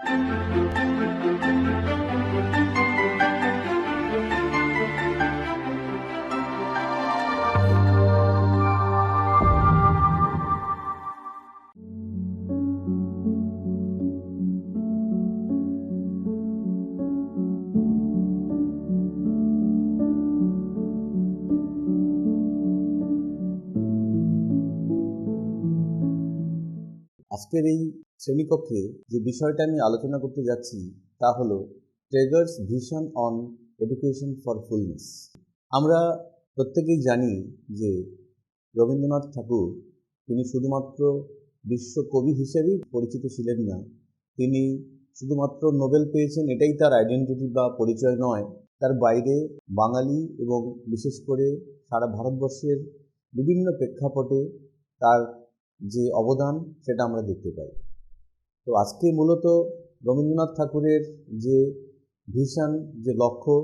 আজকের এই শ্রেণীকক্ষে যে বিষয়টা আমি আলোচনা করতে যাচ্ছি তা হলো Tagore's vision on education for fullness. আমরা প্রত্যেকেই জানি যে রবীন্দ্রনাথ ঠাকুর তিনি শুধুমাত্র বিশ্বকবি হিসেবেই পরিচিত ছিলেন না, তিনি শুধুমাত্র নোবেল পেয়েছেন এটাই তার আইডেন্টিটি বা পরিচয় নয়, তার বাইরে বাঙালি এবং বিশেষ করে সারা ভারতবর্ষের বিভিন্ন প্রেক্ষাপটে তার যে অবদান সেটা আমরা দেখতে পাই। তো আজকে মূলত রবীন্দ্রনাথ ঠাকুরের যে ভিশন, যে লক্ষ্য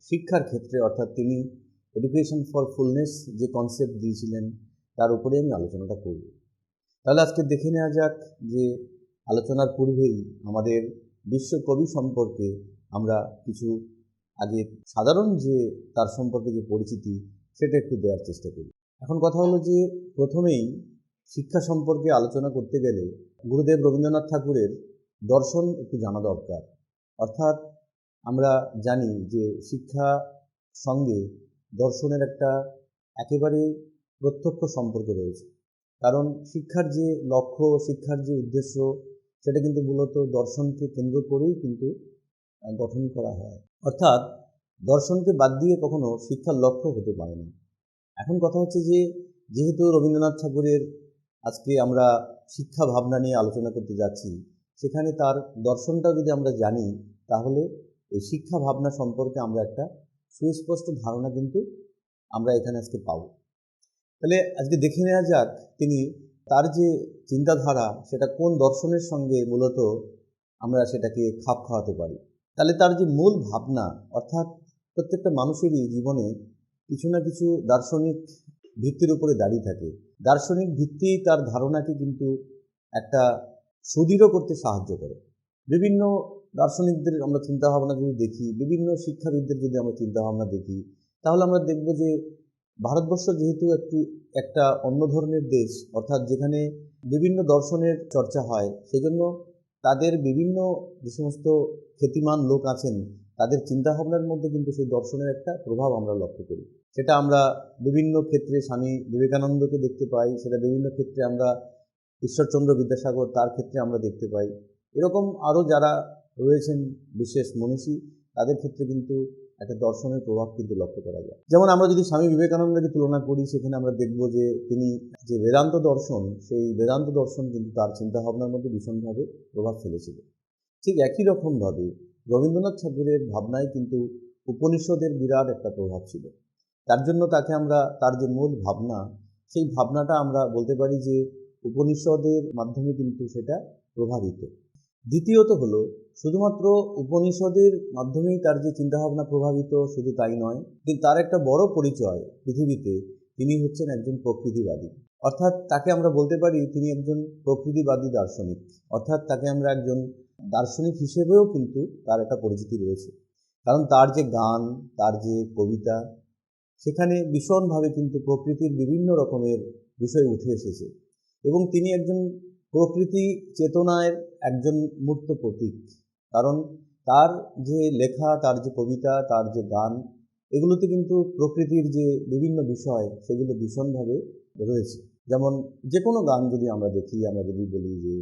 শিক্ষার ক্ষেত্রে, অর্থাৎ তিনি এডুকেশন ফর ফুলনেস যে কনসেপ্ট দিয়েছিলেন তার উপরে আমি আলোচনাটা করব। তাহলে আজকে দেখে নেওয়া যাক যে আলোচনার পূর্বেই আমাদের বিশ্বকবি সম্পর্কে আমরা কিছু আগে সাধারণ যে তার সম্পর্কে যে পরিচিতি সেটা একটু দেওয়ার চেষ্টা করি। এখন কথা হলো যে প্রথমেই শিক্ষা সম্পর্কে আলোচনা করতে গেলে গুরুদেব রবীন্দ্রনাথ ঠাকুরের দর্শন একটু জানা দরকার। অর্থাৎ আমরা জানি যে শিক্ষা সঙ্গে দর্শনের একটা একেবারে প্রত্যক্ষ সম্পর্ক রয়েছে, কারণ শিক্ষার যে লক্ষ্য, শিক্ষার যে উদ্দেশ্য সেটা কিন্তু মূলত দর্শনকে কেন্দ্র করেই কিন্তু গঠন করা হয়। অর্থাৎ দর্শনকে বাদ দিয়ে কখনো শিক্ষার লক্ষ্য হতে পারে না। এখন কথা হচ্ছে যে যেহেতু রবীন্দ্রনাথ ঠাকুরের আজকে আমরা শিক্ষা ভাবনা নিয়ে আলোচনা করতে যাচ্ছি, সেখানে তার দর্শনটা যদি আমরা জানি তাহলে এই শিক্ষা ভাবনা সম্পর্কে আমরা একটা সুস্পষ্ট ধারণা কিন্তু আমরা এখানে আজকে পাব। তাহলে আজকে দেখে নেওয়া যাক তিনি তার যে চিন্তাধারা সেটা কোন দর্শনের সঙ্গে মূলত আমরা সেটাকে খাপ খাওয়াতে পারি। তাহলে তার যে মূল ভাবনা, অর্থাৎ প্রত্যেকটা মানুষেরই জীবনে কিছু না কিছু দার্শনিক ভিত্তির উপরে দাঁড়িয়ে থাকে। দার্শনিক ভিত্তি তার ধারণাকে কিন্তু একটা সুদৃঢ় করতে সাহায্য করে। বিভিন্ন দার্শনিকদের আমরা চিন্তাভাবনা যদি দেখি, বিভিন্ন শিক্ষাবিদদের যদি আমরা চিন্তাভাবনা দেখি, তাহলে আমরা দেখব যে ভারতবর্ষ যেহেতু একটা অন্য ধরনের দেশ, অর্থাৎ যেখানে বিভিন্ন দর্শনের চর্চা হয়, সেজন্য তাদের বিভিন্ন যে সমস্ত খ্যাতিমান লোক আছেন তাদের চিন্তাভাবনার মধ্যে কিন্তু সেই দর্শনের একটা প্রভাব আমরা লক্ষ্য করি। সেটা আমরা বিভিন্ন ক্ষেত্রে স্বামী বিবেকানন্দকে দেখতে পাই, সেটা বিভিন্ন ক্ষেত্রে আমরা ঈশ্বরচন্দ্র বিদ্যাসাগর তার ক্ষেত্রে আমরা দেখতে পাই। এরকম আরও যারা রয়েছেন বিশেষ মনীষী, তাদের ক্ষেত্রে কিন্তু একটা দর্শনের প্রভাব কিন্তু লক্ষ্য করা যায়। যেমন আমরা যদি স্বামী বিবেকানন্দকে তুলনা করি, সেখানে আমরা দেখব যে তিনি যে বেদান্ত দর্শন, সেই বেদান্ত দর্শন কিন্তু তার চিন্তাভাবনার মধ্যে ভীষণভাবে প্রভাব ফেলেছিল। ঠিক একই রকমভাবে রবীন্দ্রনাথ ঠাকুরের ভাবনায় কিন্তু উপনিষদের বিরাট একটা প্রভাব ছিল। তার জন্য তাকে আমরা তার যে মূল ভাবনা, সেই ভাবনাটা আমরা বলতে পারি যে উপনিষদের মাধ্যমে কিন্তু সেটা প্রভাবিত। দ্বিতীয়ত হলো শুধুমাত্র উপনিষদের মাধ্যমেই তার যে চিন্তাভাবনা প্রভাবিত শুধু তাই নয়, কিন্তু তার একটা বড় পরিচয় পৃথিবীতে, তিনি হচ্ছেন একজন প্রকৃতিবাদী। অর্থাৎ তাকে আমরা বলতে পারি তিনি একজন প্রকৃতিবাদী দার্শনিক। অর্থাৎ তাকে আমরা একজন দার্শনিক হিসেবেও কিন্তু তার একটা পরিচিতি রয়েছে, কারণ তার যে গান, তার যে কবিতা, সেখানে ভীষণভাবে কিন্তু প্রকৃতির বিভিন্ন রকমের বিষয় উঠে এসেছে এবং তিনি একজন প্রকৃতি চেতনার একজন মূর্ত প্রতীক। কারণ তার যে লেখা, তার যে কবিতা, তার যে গান, এগুলোতে কিন্তু প্রকৃতির যে বিভিন্ন বিষয় সেগুলো ভীষণভাবে রয়েছে। যেমন যে কোনো গান যদি আমরা দেখি, আমরা যদি বলি যে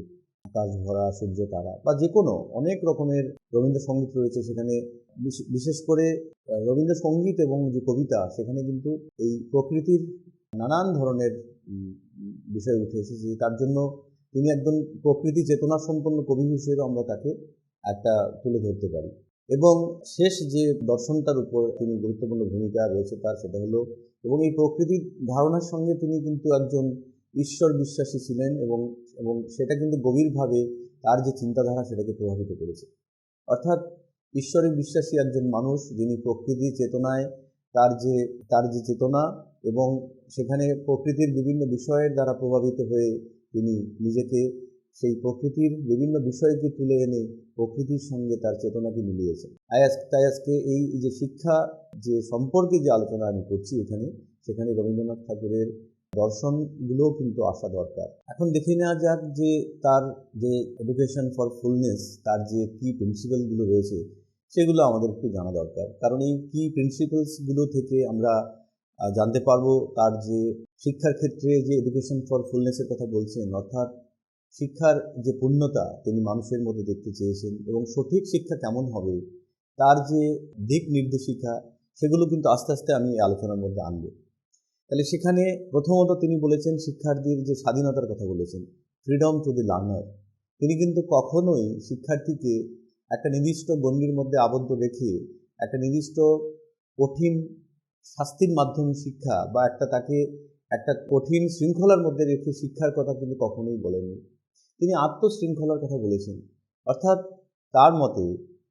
আকাশ ভরা সূর্য তারা, বা যে কোনো অনেক রকমের রবীন্দ্রসঙ্গীত রয়েছে, সেখানে বিশেষ করে রবীন্দ্রসঙ্গীত এবং যে কবিতা, সেখানে কিন্তু এই প্রকৃতির নানান ধরনের বিষয় উঠে এসেছে। তার জন্য তিনি একজন প্রকৃতি চেতনা সম্পন্ন কবি হিসেবে আমরা তাকে একটা তুলে ধরতে পারি। এবং শেষ যে দর্শনটার উপর তিনি গুরুত্বপূর্ণ ভূমিকা রয়েছে তার, সেটা হলো, এবং এই প্রকৃতির ধারণার সঙ্গে তিনি কিন্তু একজন ঈশ্বর বিশ্বাসী ছিলেন এবং সেটা কিন্তু গভীরভাবে তার যে চিন্তাধারা সেটাকে প্রভাবিত করেছে। অর্থাৎ ঈশ্বরে বিশ্বাসী একজন মানুষ, যিনি প্রকৃতি চেতনায় তার যে চেতনা এবং সেখানে প্রকৃতির বিভিন্ন বিষয়ের দ্বারা প্রভাবিত হয়ে তিনি নিজেকে সেই প্রকৃতির বিভিন্ন বিষয়কে তুলে এনে প্রকৃতির সঙ্গে তার চেতনাকে মিলিয়েছেন। তাই আজকে এই যে শিক্ষা যে সম্পর্কে যে আলোচনা আমি করছি সেখানে রবীন্দ্রনাথ ঠাকুরের দর্শনগুলোও কিন্তু আসা দরকার। এখন দেখে নেওয়া যাক যে তার যে এডুকেশন ফর ফুলনেস, তার যে কি প্রিন্সিপালগুলো রয়েছে সেগুলো আমাদের একটু জানা দরকার। কারণ এই কি প্রিন্সিপালসগুলো থেকে আমরা জানতে পারবো তার যে শিক্ষার ক্ষেত্রে যে এডুকেশন ফর ফুলনেসের কথা বলছেন, অর্থাৎ শিক্ষার যে পূর্ণতা তিনি মানুষের মধ্যে দেখতে চেয়েছেন এবং সঠিক শিক্ষা কেমন হবে তার যে দিক নির্দেশিকা সেগুলো কিন্তু আস্তে আস্তে আমি এই আলোচনার মধ্যে আনব। তাহলে সেখানে প্রথমত তিনি বলেছেন শিক্ষার্থীর যে স্বাধীনতার কথা বলেছেন, ফ্রিডম টু দি লার্নার। তিনি কিন্তু কখনোই শিক্ষার্থীকে একটা নির্দিষ্ট গণ্ডির মধ্যে আবদ্ধ রেখে একটা নির্দিষ্ট কঠিন শাস্তির মাধ্যমে শিক্ষা বা তাকে একটা কঠিন শৃঙ্খলার মধ্যে রেখে শিক্ষার কথা কিন্তু কখনোই বলেননি। তিনি আত্মশৃঙ্খলার কথা বলেছেন। অর্থাৎ তার মতে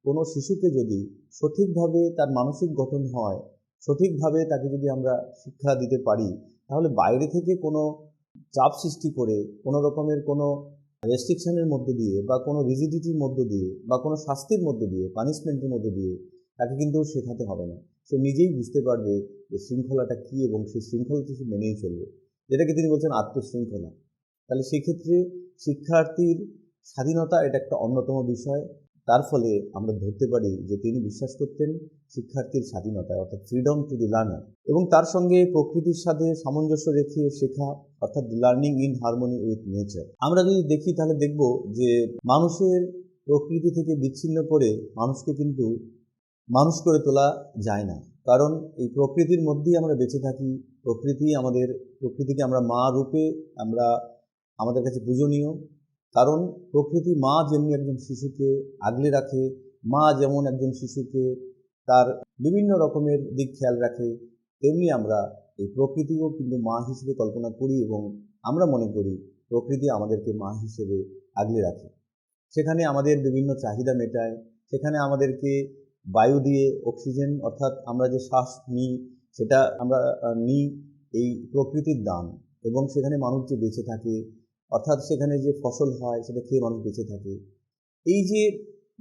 কোনো শিশুকে যদি সঠিকভাবে তার মানসিক গঠন হয়, সঠিকভাবে তাকে যদি আমরা শিক্ষা দিতে পারি, তাহলে বাইরে থেকে কোনো চাপ সৃষ্টি করে কোনো রকমের কোনো রেস্ট্রিকশনের মধ্য দিয়ে বা কোনো রিজিডিটির মধ্য দিয়ে বা কোনো শাস্তির মধ্য দিয়ে, পানিশমেন্টের মধ্য দিয়ে তাকে কিন্তু শেখাতে হবে না। সে নিজেই বুঝতে পারবে যে শৃঙ্খলাটা কী এবং সেই শৃঙ্খলাটি সে মেনেই চলবে, যেটাকে তিনি বলছেন আত্মশৃঙ্খলা। তাহলে সেক্ষেত্রে শিক্ষার্থীর স্বাধীনতা এটা একটা অন্যতম বিষয়। তার ফলে আমরা ধরতে পারি যে তিনি বিশ্বাস করতেন শিক্ষার্থীর স্বাধীনতায়, অর্থাৎ ফ্রিডম টু দি লার্নার, এবং তার সঙ্গে প্রকৃতির সাথে সামঞ্জস্য রেখে শেখা, অর্থাৎ learning in harmony with nature. আমরা যদি দেখি তাহলে দেখব যে মানুষের প্রকৃতি থেকে বিচ্ছিন্ন করে মানুষকে কিন্তু মানুষ করে তোলা যায় না। কারণ এই প্রকৃতির মধ্যেই আমরা বেঁচে থাকি। প্রকৃতিকে আমরা মা রূপে আমাদের কাছে পূজনীয়। কারণ প্রকৃতি মা যেমনি একজন শিশুকে আগলে রাখে, মা যেমন একজন শিশুকে তার বিভিন্ন রকমের দিক খেয়াল রাখে, তেমনি আমরা এই প্রকৃতিও কিন্তু মা হিসেবে কল্পনা করি এবং আমরা মনে করি প্রকৃতি আমাদেরকে মা হিসেবে আগলে রাখে। সেখানে আমাদের বিভিন্ন চাহিদা মেটায়, সেখানে আমাদেরকে বায়ু দিয়ে অক্সিজেন, অর্থাৎ আমরা যে শ্বাস নিই সেটা আমরা নিই এই প্রকৃতির দান, এবং সেখানে মানুষ যে বেঁচে থাকে, অর্থাৎ সেখানে যে ফসল হয় সেটা খেয়ে মানুষ বেঁচে থাকে। এই যে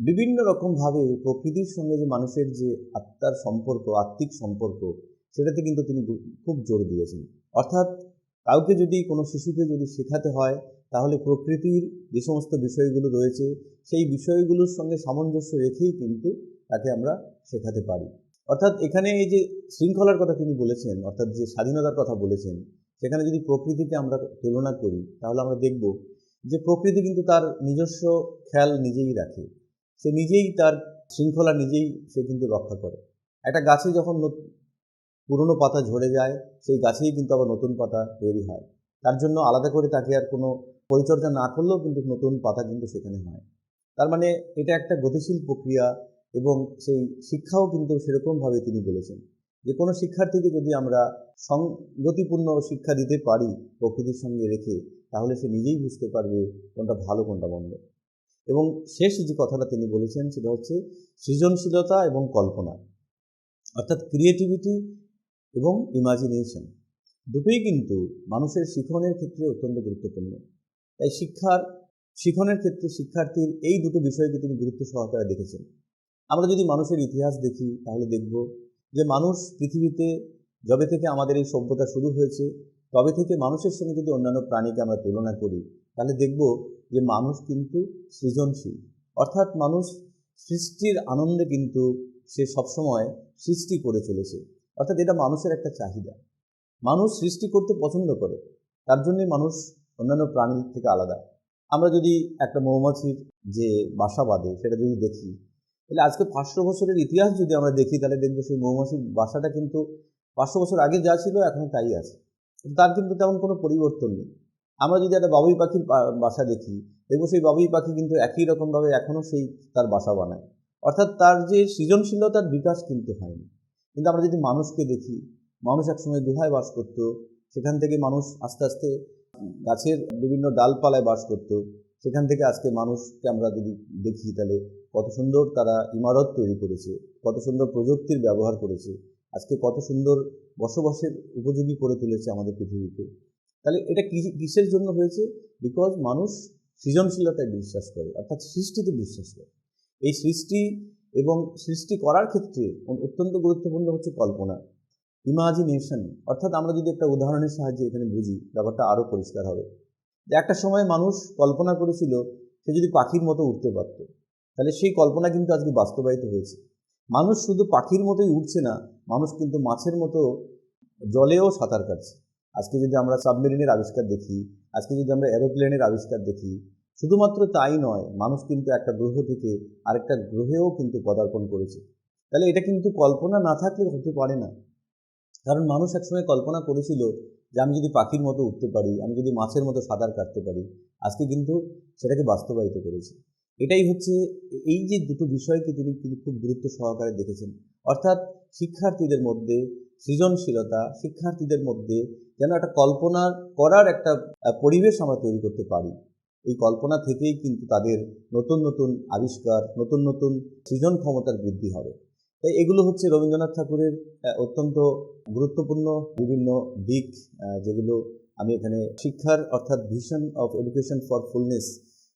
বিভিন্ন রকমভাবে প্রকৃতির সঙ্গে যে মানুষের যে আত্মার সম্পর্ক, আত্মিক সম্পর্ক, সেটাতে কিন্তু তিনি খুব জোর দিয়েছেন। অর্থাৎ কাউকে যদি, কোনো শিশুকে যদি শেখাতে হয় তাহলে প্রকৃতির যে সমস্ত বিষয়গুলো রয়েছে সেই বিষয়গুলোর সঙ্গে সামঞ্জস্য রেখেই কিন্তু তাকে আমরা শেখাতে পারি। অর্থাৎ এখানে এই যে শৃঙ্খলার কথা তিনি বলেছেন, অর্থাৎ যে স্বাধীনতার কথা বলেছেন, সেখানে যদি প্রকৃতিকে আমরা তুলনা করি তাহলে আমরা দেখব যে প্রকৃতি কিন্তু তার নিজস্ব খেয়াল নিজেই রাখে, সে নিজেই তার শৃঙ্খলা সে কিন্তু রক্ষা করে। একটা গাছে যখন পুরনো পাতা ঝরে যায় সেই গাছেই কিন্তু আবার নতুন পাতা তৈরি হয়। তার জন্য আলাদা করে তাকে আর কোনো পরিচর্যা না করলেও কিন্তু নতুন পাতা কিন্তু সেখানে হয়। তার মানে এটা একটা গতিশীল প্রক্রিয়া, এবং সেই শিক্ষাও কিন্তু সেরকমভাবে তিনি বলেছেন যে কোনো শিক্ষার্থীকে যদি আমরা সংগতিপূর্ণ শিক্ষা দিতে পারি প্রকৃতির সঙ্গে রেখে, তাহলে সে নিজেই বুঝতে পারবে কোনটা ভালো কোনটা মন্দ। এবং শেষ যে কথাটা তিনি বলেছেন সেটা হচ্ছে সৃজনশীলতা এবং কল্পনা, অর্থাৎ ক্রিয়েটিভিটি এবং ইমাজিনেশন, দুটোই কিন্তু মানুষের শিখনের ক্ষেত্রে অত্যন্ত গুরুত্বপূর্ণ। তাই শিখনের ক্ষেত্রে শিক্ষার্থীর এই দুটো বিষয়কে তিনি গুরুত্ব সহকারে দেখেছেন। আমরা যদি মানুষের ইতিহাস দেখি তাহলে দেখব যে মানুষ পৃথিবীতে যবে থেকে আমাদের এই সভ্যতা শুরু হয়েছে তবে থেকে মানুষের সঙ্গে যদি অন্যান্য প্রাণীকে আমরা তুলনা করি তাহলে দেখব যে মানুষ কিন্তু সৃজনশীল, অর্থাৎ মানুষ সৃষ্টির আনন্দে কিন্তু সে সবসময় সৃষ্টি করে চলেছে। অর্থাৎ এটা মানুষের একটা চাহিদা, মানুষ সৃষ্টি করতে পছন্দ করে, তার জন্যই মানুষ অন্যান্য প্রাণীর থেকে আলাদা। আমরা যদি একটা মৌমাছির যে বাসা বাঁধে সেটা যদি দেখি, তাহলে আজকে 500 বছরের ইতিহাস যদি আমরা দেখি তাহলে দেখব সেই মৌমাছির বাসাটা কিন্তু 500 বছর আগে যা ছিল এখনও তাই আছে, তার কিন্তু তেমন কোনো পরিবর্তন নেই। আমরা যদি একটা বাবুই পাখির বাসা দেখি, দেখব সেই বাবুই পাখি কিন্তু একই রকমভাবে এখনও সেই তার বাসা বানায়, অর্থাৎ তার যে সৃজনশীলতার বিকাশ কিন্তু হয়নি। কিন্তু আমরা যদি মানুষকে দেখি, মানুষ একসময় গুহায় বাস করত, সেখান থেকে মানুষ আস্তে আস্তে গাছের বিভিন্ন ডালপালায় বাস করত, সেখান থেকে আজকে মানুষকে আমরা যদি দেখি তাহলে কত সুন্দর তারা ইমারত তৈরি করেছে, কত সুন্দর প্রযুক্তির ব্যবহার করেছে, আজকে কত সুন্দর বসবাসের উপযোগী করে তুলেছে আমাদের পৃথিবীকে। তাহলে এটা কিসের জন্য হয়েছে? বিকজ মানুষ সৃজনশীলতায় বিশ্বাস করে, অর্থাৎ সৃষ্টিতে বিশ্বাস করে। এই সৃষ্টি এবং সৃষ্টি করার ক্ষেত্রে অত্যন্ত গুরুত্বপূর্ণ হচ্ছে কল্পনা, ইমাজিনেশন। অর্থাৎ আমরা যদি একটা উদাহরণের সাহায্যে এখানে বুঝি, ব্যাপারটা আরও পরিষ্কার হবে। যে একটা সময় মানুষ কল্পনা করেছিল সে যদি পাখির মতো উঠতে পারত, তাহলে সেই কল্পনা কিন্তু আজকে বাস্তবায়িত হয়েছে। মানুষ শুধু পাখির মতোই উঠছে না, মানুষ কিন্তু মাছের মতো জলেও সাঁতার কাটছে। আজকে যদি আমরা সাবমেরিনের আবিষ্কার দেখি, আজকে যদি আমরা এরোপ্লেনের আবিষ্কার দেখি, শুধুমাত্র তাই নয়, মানুষ কিন্তু একটা গ্রহ থেকে আরেকটা গ্রহেও কিন্তু পদার্পণ করেছে। তাহলে এটা কিন্তু কল্পনা না থাকলে হতে পারে না। কারণ মানুষ একসময় কল্পনা করেছিল যে আমি যদি পাখির মতো উঠতে পারি, আমি যদি মাছের মতো সাঁতার কাটতে পারি, আজকে কিন্তু সেটাকে বাস্তবায়িত করেছে। এটাই হচ্ছে, এই যে দুটো বিষয়কে তিনি কিন্তু খুব গুরুত্ব সহকারে দেখেছেন। অর্থাৎ শিক্ষার্থীদের মধ্যে সৃজনশীলতা, শিক্ষার্থীদের মধ্যে যেন একটা কল্পনা করার একটা পরিবেশ আমরা তৈরি করতে পারি। এই কল্পনা থেকেই কিন্তু তাদের নতুন নতুন আবিষ্কার, নতুন নতুন সৃজন ক্ষমতার বৃদ্ধি হবে। তাই এগুলো হচ্ছে রবীন্দ্রনাথ ঠাকুরের অত্যন্ত গুরুত্বপূর্ণ বিভিন্ন দিক, যেগুলো আমি এখানে শিক্ষার অর্থাৎ vision of education for fullness,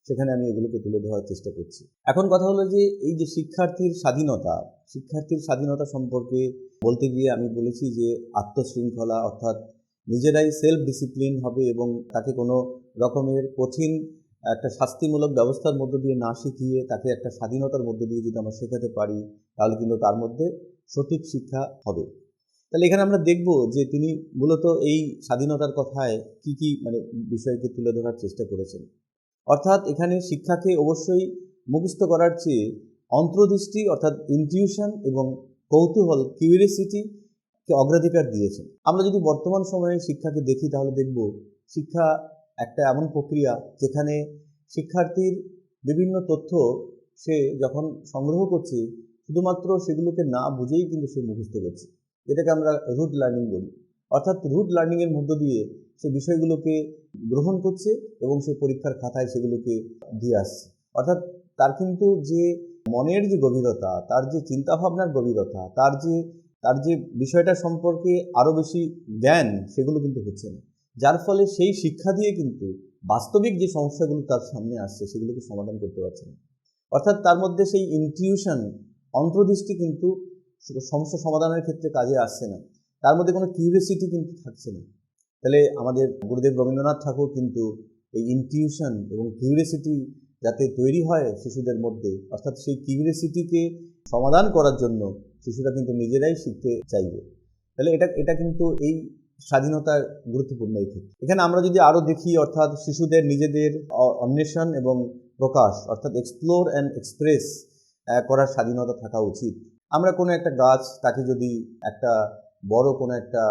সেখানে আমি এগুলোকে তুলে ধরার চেষ্টা করছি। এখন কথা হলো যে এই যে শিক্ষার্থীর স্বাধীনতা সম্পর্কে বলতে গিয়ে আমি বলেছি যে আত্মশৃঙ্খলা, অর্থাৎ নিজেরাই সেলফ ডিসিপ্লিন হবে এবং তাকে কোনো রকমের কঠিন একটা শাস্তিমূলক ব্যবস্থার মধ্য দিয়ে না শিখিয়ে তাকে একটা স্বাধীনতার মধ্য দিয়ে যদি আমরা শেখাতে পারি, তাহলে কিন্তু তার মধ্যে সঠিক শিক্ষা হবে। তাহলে এখানে আমরা দেখব যে তিনি মূলত এই স্বাধীনতার কথায় কি বিষয়কে তুলে ধরার চেষ্টা করেছেন। অর্থাৎ এখানে শিক্ষাকে অবশ্যই মুখস্থ করার চেয়ে অন্তর্দৃষ্টি অর্থাৎ ইনটিউশন এবং কৌতূহল, কিউরিয়াসিটিকে অগ্রাধিকার দিয়েছেন। আমরা যদি বর্তমান সময়ে শিক্ষাকে দেখি, তাহলে দেখব শিক্ষা একটা এমন প্রক্রিয়া যেখানে শিক্ষার্থীর বিভিন্ন তথ্য সে যখন সংগ্রহ করছে, শুধুমাত্র সেগুলোকে না বুঝেই কিন্তু সে মুখস্থ করছে, যেটাকে আমরা রুট লার্নিং বলি। অর্থাৎ রুট লার্নিংয়ের মধ্য দিয়ে সে বিষয়গুলোকে গ্রহণ করছে এবং সে পরীক্ষার খাতায় সেগুলোকে দিয়ে আসছে। অর্থাৎ তার কিন্তু যে মনের যে গভীরতা, তার যে চিন্তাভাবনার গভীরতা, তার যে বিষয়টা সম্পর্কে আরও বেশি জ্ঞান, সেগুলো কিন্তু হচ্ছে না। যার ফলে সেই শিক্ষা দিয়ে কিন্তু বাস্তবিক যে সমস্যাগুলো তার সামনে আসছে, সেগুলোকে সমাধান করতে পারছে না। অর্থাৎ তার মধ্যে সেই ইনটিউশন, অন্তর্দৃষ্টি কিন্তু সমস্যা সমাধানের ক্ষেত্রে কাজে আসছে না। তার মধ্যে কোনো কিউরিয়াসিটি কিন্তু থাকছে না। তাহলে আমাদের গুরুদেব রবীন্দ্রনাথ ঠাকুর কিন্তু এই ইনটিউশন এবং কিউরিয়াসিটি যাতে তৈরি হয় শিশুদের মধ্যে, অর্থাৎ সেই কিউরিয়াসিটিকে সমাধান করার জন্য শিশুরা কিন্তু নিজেরাই শিখতে চাইবে। তাহলে এটা কিন্তু এই স্বাধীনতার গুরুত্বপূর্ণ এই ক্ষেত্রে। এখানে আমরা যদি আরও দেখি, অর্থাৎ শিশুদের নিজেদের অন্বেষণ এবং প্রকাশ, অর্থাৎ এক্সপ্লোর অ্যান্ড এক্সপ্রেস করার স্বাধীনতা থাকা উচিত। আমরা কোনো একটা গাছ, তাকে যদি একটা বড় কোনো একটা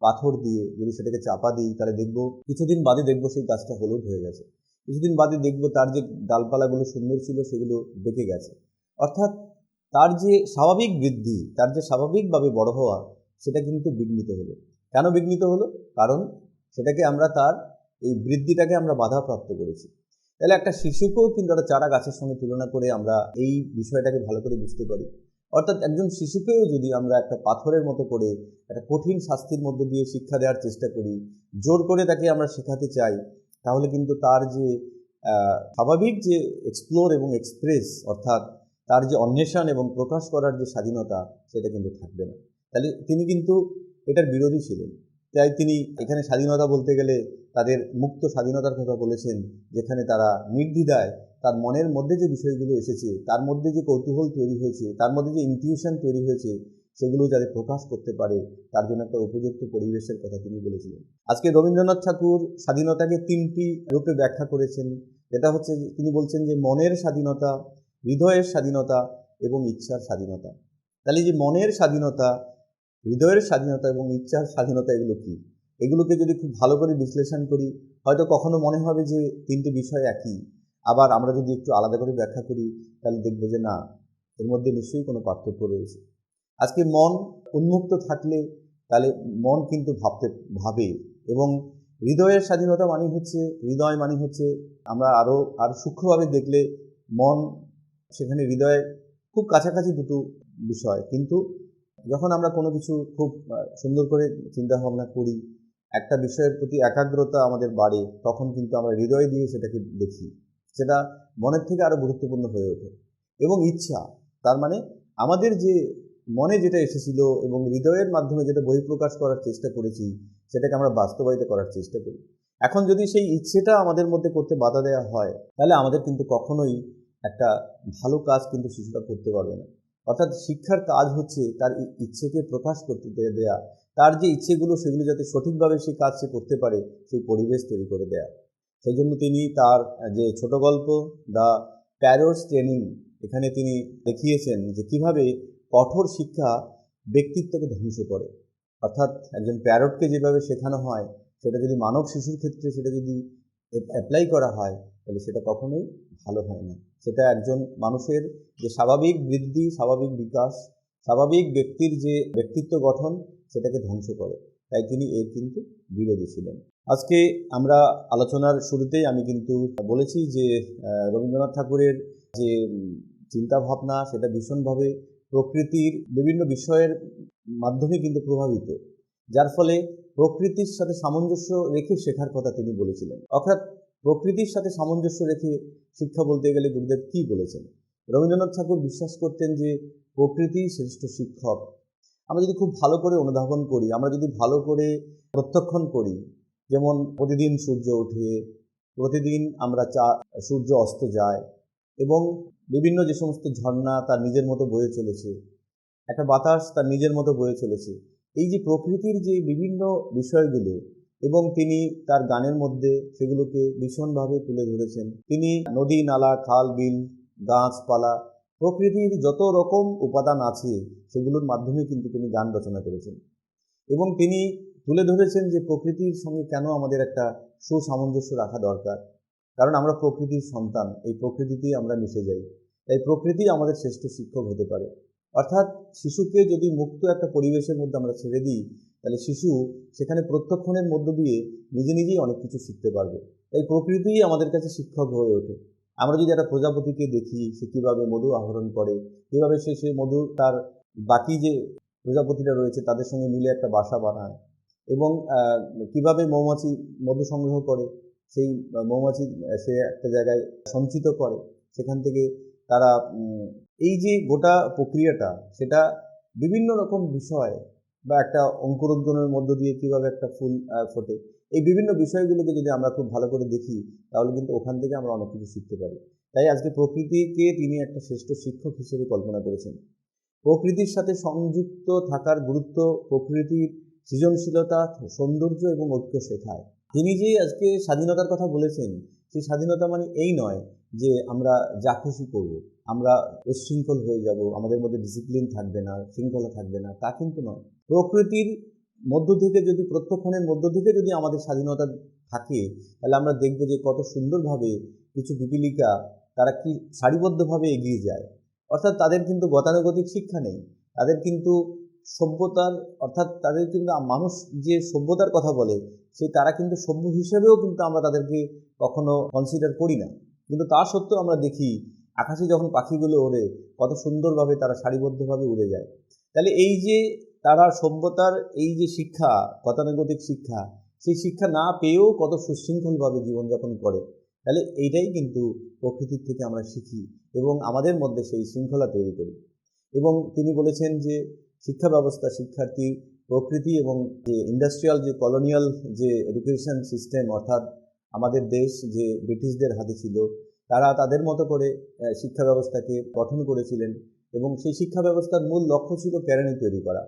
পাথর দিয়ে যদি সেটাকে চাপা দিই, তাহলে দেখব কিছুদিন বাদে দেখব সেই গাছটা হলুদ হয়ে গেছে, কিছুদিন বাদে দেখব তার যে ডালপালাগুলো সুন্দর ছিল সেগুলো বেঁকে গেছে। অর্থাৎ তার যে স্বাভাবিক বৃদ্ধি, তার যে স্বাভাবিকভাবে বড় হওয়া, সেটা কিন্তু বিঘ্নিত হলো। কেন বিঘ্নিত হলো? কারণ সেটাকে আমরা তার এই বৃদ্ধিটাকে আমরা বাধাপ্রাপ্ত করেছি। তাহলে একটা শিশুকেও কিন্তু একটা চারা গাছের সঙ্গে তুলনা করে আমরা এই বিষয়টাকে ভালো করে বুঝতে পারি। অর্থাৎ একজন শিশুকেও যদি আমরা একটা পাথরের মতো করে একটা কঠিন শাস্তির মধ্য দিয়ে শিক্ষা দেওয়ার চেষ্টা করি, জোর করে তাকে আমরা শেখাতে চাই, তাহলে কিন্তু তার যে স্বাভাবিক যে এক্সপ্লোর এবং এক্সপ্রেস, অর্থাৎ তার যে অন্বেষণ এবং প্রকাশ করার যে স্বাধীনতা, সেটা কিন্তু থাকবে না। তাহলে তিনি কিন্তু এটার বিরোধী ছিলেন। তাই তিনি এখানে স্বাধীনতা বলতে গেলে তাদের মুক্ত স্বাধীনতার কথা বলেছেন, যেখানে তারা নির্দ্বিধায় তার মনের মধ্যে যে বিষয়গুলো এসেছে, তার মধ্যে যে কৌতূহল তৈরি হয়েছে, তার মধ্যে যে ইনটিউশন তৈরি হয়েছে, সেগুলো যাতে প্রকাশ করতে পারে, তার জন্য একটা উপযুক্ত পরিবেশের কথা তিনি বলেছিলেন। আজকে রবীন্দ্রনাথ ঠাকুর স্বাধীনতাকে তিনটি রূপে ব্যাখ্যা করেছেন। যেটা হচ্ছে, তিনি বলছেন যে মনের স্বাধীনতা, হৃদয়ের স্বাধীনতা এবং ইচ্ছার স্বাধীনতা। তাহলে যে মনের স্বাধীনতা, হৃদয়ের স্বাধীনতা এবং ইচ্ছার স্বাধীনতা, এগুলো কি? এগুলোকে যদি খুব ভালো করে বিশ্লেষণ করি, হয়তো কখনো মনে হবে যে তিনটে বিষয় একই। আবার আমরা যদি একটু আলাদা করে ব্যাখ্যা করি, তাহলে দেখব যে না, এর মধ্যে নিশ্চয়ই কোনো পার্থক্য রয়েছে। আজকে মন উন্মুক্ত থাকলে তাহলে মন কিন্তু ভাবে। এবং হৃদয়ের স্বাধীনতা হৃদয় হচ্ছে আমরা আরও সূক্ষ্মভাবে দেখলে মন, সেখানে হৃদয় খুব কাছাকাছি দুটো বিষয়। কিন্তু যখন আমরা কোনো কিছু খুব সুন্দর করে চিন্তা ভাবনা করি, একটা বিষয়ের প্রতি একাগ্রতা আমাদের বাড়ে, তখন কিন্তু আমরা হৃদয় দিয়ে সেটাকে দেখি, সেটা মনের থেকে আরও গুরুত্বপূর্ণ হয়ে ওঠে। এবং ইচ্ছা, তার মানে আমাদের যে মনে যেটা এসেছিল এবং হৃদয়ের মাধ্যমে যেটা বহিঃপ্রকাশ করার চেষ্টা করেছি, সেটাকে আমরা বাস্তবায়িত করার চেষ্টা করি। এখন যদি সেই ইচ্ছেটা আমাদের মধ্যে করতে বাধা দেওয়া হয়, তাহলে আমাদের কিন্তু কখনোই একটা ভালো কাজ কিন্তু শিশুরা করতে পারবে না। অর্থাৎ শিক্ষার কাজ হচ্ছে তার ইচ্ছেকে প্রকাশ করতে দেয়া, তার যে ইচ্ছেগুলো সেগুলো যাতে সঠিকভাবে সেই কাজ সে করতে পারে, সেই পরিবেশ তৈরি করে দেয়া। সেই জন্য তিনি তার যে ছোট গল্প দ্য প্যারটস ট্রেনিং, এখানে তিনি দেখিয়েছেন যে কিভাবে কঠোর শিক্ষা ব্যক্তিত্বকে ধ্বংস করে। অর্থাৎ একজন প্যারটকে যেভাবে শেখানো হয়, সেটা যদি মানব শিশুর ক্ষেত্রে সেটা যদি অ্যাপ্লাই করা হয়, তাহলে সেটা কখনোই ভালো হয় না। সেটা একজন মানুষের যে স্বাভাবিক বৃদ্ধি, স্বাভাবিক বিকাশ, স্বাভাবিক ব্যক্তির যে ব্যক্তিত্ব গঠন, সেটাকে ধ্বংস করে। তাই তিনি এর কিন্তু বিরোধী ছিলেন। আজকে আমরা আলোচনার শুরুতেই আমি কিন্তু বলেছি যে রবীন্দ্রনাথ ঠাকুরের যে চিন্তাভাবনা, সেটা ভীষণভাবে প্রকৃতির বিভিন্ন বিষয়ের মাধ্যমে কিন্তু প্রভাবিত, যার ফলে প্রকৃতির সাথে সামঞ্জস্য রেখে শেখার কথা তিনি বলেছিলেন। অর্থাৎ প্রকৃতির সাথে সামঞ্জস্য রেখে শিক্ষা বলতে গেলে গুরুদেব কী বলেছেন? রবীন্দ্রনাথ ঠাকুর বিশ্বাস করতেন যে প্রকৃতি শ্রেষ্ঠ শিক্ষক। আমরা যদি খুব ভালো করে অনুধাবন করি, আমরা যদি ভালো করে প্রত্যক্ষণ করি, যেমন প্রতিদিন সূর্য ওঠে, প্রতিদিন আমরা সূর্য অস্ত যায়, এবং বিভিন্ন যে সমস্ত ঝর্ণা তার নিজের মতো বয়ে চলেছে, একটা বাতাস তার নিজের মতো বয়ে চলেছে, এই যে প্রকৃতির যে বিভিন্ন বিষয়গুলো, এবং তিনি তার গানের মধ্যে সেগুলোকে ভীষণভাবে তুলে ধরেছেন। তিনি নদী, নালা, খাল, বিল, গাছপালা, প্রকৃতির যত রকম উপাদান আছে সেগুলোর মাধ্যমে কিন্তু তিনি গান রচনা করেছেন। এবং তিনি তুলে ধরেছেন যে প্রকৃতির সঙ্গে কেন আমাদের একটা সুসামঞ্জস্য রাখা দরকার। কারণ আমরা প্রকৃতির সন্তান, এই প্রকৃতিতেই আমরা মিশে যাই। তাই প্রকৃতি আমাদের শ্রেষ্ঠ শিক্ষক হতে পারে। অর্থাৎ শিশুকে যদি মুক্ত একটা পরিবেশের মধ্যে আমরা ছেড়ে দিই, তাহলে শিশু সেখানে প্রত্যক্ষণের মধ্য দিয়ে নিজে নিজেই অনেক কিছু শিখতে পারবে। তাই প্রকৃতিই আমাদের কাছে শিক্ষক হয়ে ওঠে। আমরা যদি একটা প্রজাপতিকে দেখি, সে কীভাবে মধু আহরণ করে, কীভাবে সে মধু তার বাকি যে প্রজাপতিরা রয়েছে তাদের সঙ্গে মিলে একটা বাসা বানায়, এবং কিভাবে মৌমাছি মধু সংগ্রহ করে, সেই মৌমাছি সে একটা জায়গায় সঞ্চিত করে, সেখান থেকে তারা এই যে গোটা প্রক্রিয়াটা, সেটা বিভিন্ন রকম বিষয়, বা একটা অঙ্কুরোদ্গমের মধ্য দিয়ে কীভাবে একটা ফুল ফোটে, এই বিভিন্ন বিষয়গুলোকে যদি আমরা খুব ভালো করে দেখি, তাহলে কিন্তু ওখান থেকে আমরা অনেক কিছু শিখতে পারি। তাই আজকে প্রকৃতিকে তিনি একটা শ্রেষ্ঠ শিক্ষক হিসেবে কল্পনা করেছেন। প্রকৃতির সাথে সংযুক্ত থাকার গুরুত্ব প্রকৃতির সৃজনশীলতা, সৌন্দর্য এবং ঐক্য শেখায়। তিনি যে আজকে স্বাধীনতার কথা বলেছেন, সেই স্বাধীনতা মানে এই নয় যে আমরা যা খুশি করব, আমরা উচ্ছৃঙ্খল হয়ে যাব, আমাদের মধ্যে ডিসিপ্লিন থাকবে না, শৃঙ্খলা থাকবে না, তা কিন্তু নয়। প্রকৃতির মধ্য থেকে যদি, প্রত্যক্ষণের মধ্য থেকে যদি আমাদের স্বাধীনতা থাকে, তাহলে আমরা দেখব যে কত সুন্দরভাবে কিছু পিপীলিকা তারা কি সারিবদ্ধভাবে এগিয়ে যায়। অর্থাৎ তাদের কিন্তু গতানুগতিক শিক্ষা নেই, তাদের কিন্তু সভ্যতার, অর্থাৎ তাদের কিন্তু মানুষ যে সভ্যতার কথা বলে, সেই তারা কিন্তু সভ্য হিসেবেও কিন্তু আমরা তাদেরকে কখনো কনসিডার করি না। কিন্তু তা সত্ত্বেও আমরা দেখি আকাশে যখন পাখিগুলো ওড়ে, কত সুন্দরভাবে তারা সারিবদ্ধভাবে উড়ে যায়। তাহলে এই যে তারা সভ্যতার এই যে শিক্ষা, গতানুগতিক শিক্ষা, সেই শিক্ষা না পেয়েও কত সুশৃঙ্খলভাবে জীবনযাপন করে, তাহলে এইটাই কিন্তু প্রকৃতির থেকে আমরা শিখি এবং আমাদের মধ্যে সেই শৃঙ্খলা তৈরি করি। এবং তিনি বলেছেন যে শিক্ষা ব্যবস্থা শিক্ষার্থীর প্রকৃতি এবং যে ইন্ডাস্ট্রিয়াল যে কলোনিয়াল যে এডুকেশন সিস্টেম, অর্থাৎ আমাদের দেশ যে ব্রিটিশদের হাতে ছিল, তারা তাদের মতো করে শিক্ষা ব্যবস্থাকে গঠন করেছিলেন, এবং সেই শিক্ষা ব্যবস্থার মূল লক্ষ্য ছিল কেরানি তৈরি করা।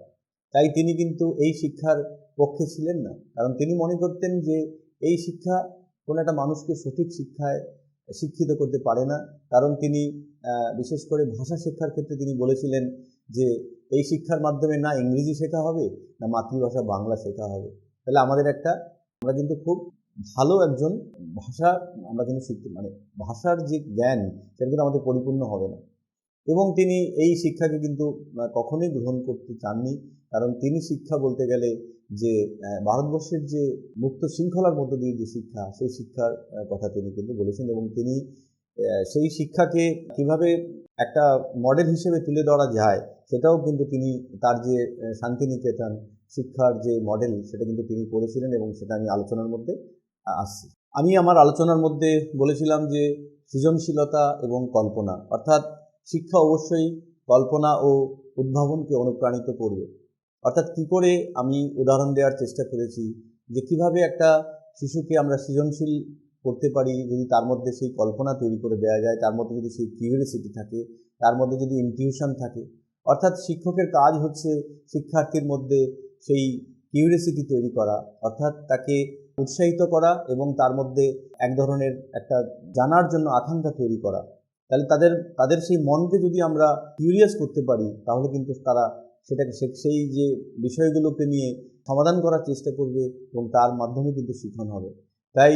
তাই তিনি কিন্তু এই শিক্ষার পক্ষে ছিলেন না, কারণ তিনি মনে করতেন যে এই শিক্ষা কোনো একটা মানুষকে সঠিক শিক্ষায় শিক্ষিত করতে পারে না। কারণ তিনি বিশেষ করে ভাষা শিক্ষার ক্ষেত্রে তিনি বলেছিলেন যে এই শিক্ষার মাধ্যমে না ইংরেজি শেখা হবে, না মাতৃভাষা বাংলা শেখা হবে। তাহলে আমরা কিন্তু খুব ভালো একজন ভাষা আমরা কিন্তু শিখতে, মানে ভাষার যে জ্ঞান, সেটা কিন্তু আমাদের পরিপূর্ণ হবে না। এবং তিনি এই শিক্ষাকে কিন্তু কখনোই গ্রহণ করতে চাননি, কারণ তিনি শিক্ষা বলতে গেলে যে ভারতবর্ষের যে মুক্ত শৃঙ্খলার মধ্য দিয়ে যে শিক্ষা, সেই শিক্ষার কথা তিনি কিন্তু বলেছেন। এবং তিনি সেই শিক্ষাকে কিভাবে একটা মডেল হিসেবে তুলে ধরা যায়, সেটাও কিন্তু তিনি তার যে শান্তিনিকেতন, শিক্ষার যে মডেল সেটা কিন্তু তিনি করেছিলেন এবং সেটা আমি আলোচনার মধ্যে আসছি। আমি আমার আলোচনার মধ্যে বলেছিলাম যে সৃজনশীলতা এবং কল্পনা, অর্থাৎ শিক্ষা অবশ্যই কল্পনা ও উদ্ভাবনকে অনুপ্রাণিত করবে। অর্থাৎ কী করে আমি উদাহরণ দেওয়ার চেষ্টা করেছি যে কিভাবে একটা শিশুকে আমরা সৃজনশীল করতে পারি যদি তার মধ্যে সেই কল্পনা তৈরি করে দেওয়া যায়, তার মধ্যে যদি সেই কিউরিওসিটি থাকে, তার মধ্যে যদি ইনটিউশন থাকে। অর্থাৎ শিক্ষকের কাজ হচ্ছে শিক্ষার্থীর মধ্যে সেই কিউরিওসিটি তৈরি করা, অর্থাৎ তাকে উৎসাহিত করা এবং তার মধ্যে এক ধরনের একটা জানার জন্য আকাঙ্ক্ষা তৈরি করা। তাহলে তাদের সেই মনকে যদি আমরা কিউরিয়াস করতে পারি তাহলে কিন্তু তারা সেটাকে সেই যে বিষয়গুলোকে নিয়ে সমাধান করার চেষ্টা করবে এবং তার মাধ্যমে কিন্তু শিখন হবে। তাই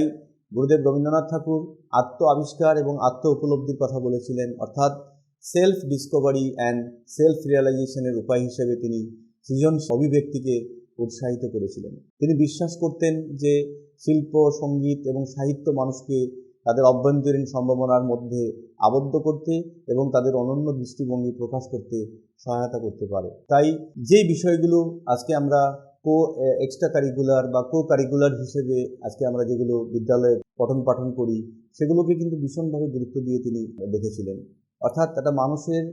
গুরুদেব রবীন্দ্রনাথ ঠাকুর আত্ম আবিষ্কার এবং আত্ম উপলব্ধির কথা বলেছিলেন, অর্থাৎ সেলফ ডিসকভারি অ্যান্ড সেলফ রিয়ালাইজেশনের উপায় হিসেবে তিনি সৃজনশীল অভিব্যক্তিকে উৎসাহিত করেছিলেন। তিনি বিশ্বাস করতেন যে শিল্প, সঙ্গীত এবং সাহিত্য মানুষকে তাদের অভ্যন্তরীণ সম্ভাবনার মধ্যে আবদ্ধ করতে এবং তাদের অনন্য দৃষ্টিভঙ্গি প্রকাশ করতে সহায়তা করতে পারে। তাই যেই বিষয়গুলো আজকে আমরা এক্সট্রা কারিকুলার বা কারিকুলার হিসেবে আজকে আমরা যেগুলো বিদ্যালয়ে পঠন পাঠন করি সেগুলোকে কিন্তু ভীষণভাবে গুরুত্ব দিয়ে তিনি দেখেছিলেন। অর্থাৎ একটা মানুষের